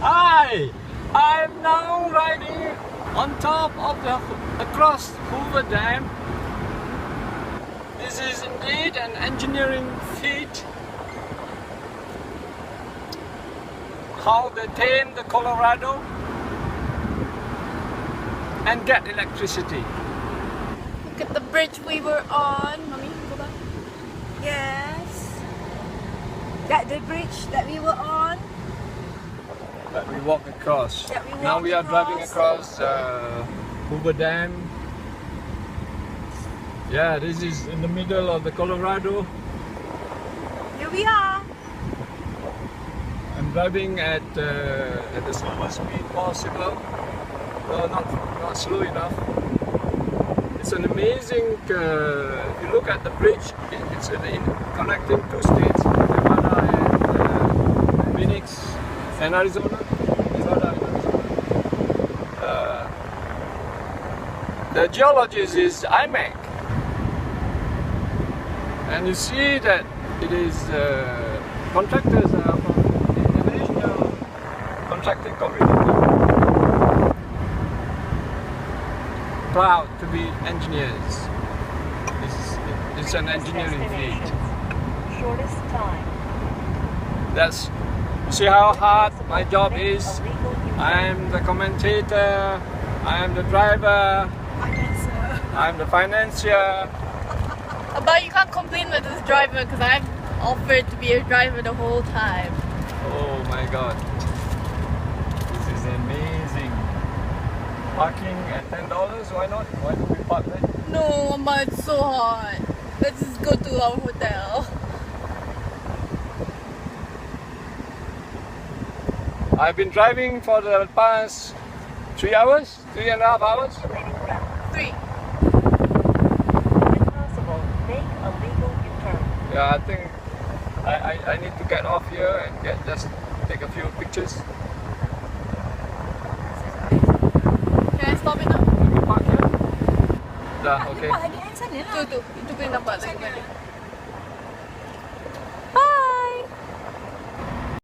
Hi! I'm now riding on top of across Hoover Dam. This is indeed an engineering feat. How they tame the Colorado and get electricity. Look at the bridge we were on. Mommy, go back. Yes. That the bridge that we were on. That we walk across. Now we are driving across Hoover Dam. Yeah, this is in the middle of the Colorado. Here we are. I'm driving at the slowest speed possible. Well, not slow enough. It's an amazing. If you look at the bridge, it's connecting two states, Nevada and Phoenix and Arizona. The geologist is IMAC, and you see that it is contractors are from the international contracting community. Proud to be engineers. It's an engineering feat. Shortest time. That's, you see how hard my job is. I am the commentator, I am the driver, I am the financier. But you can't complain with this driver because I've offered to be a driver the whole time. Oh my god. This is amazing. Parking at $10, why not? Why don't we park there? No, Mama, it's so hot. Let's just go to our hotel. I've been driving for the past 3 hours, 3.5 hours. 3. If possible, make a legal U-turn. Yeah, I think I need to get off here and just take a few pictures. Can I stop it now? Let me park here. Dah, okay. Itu nampak lagi balik.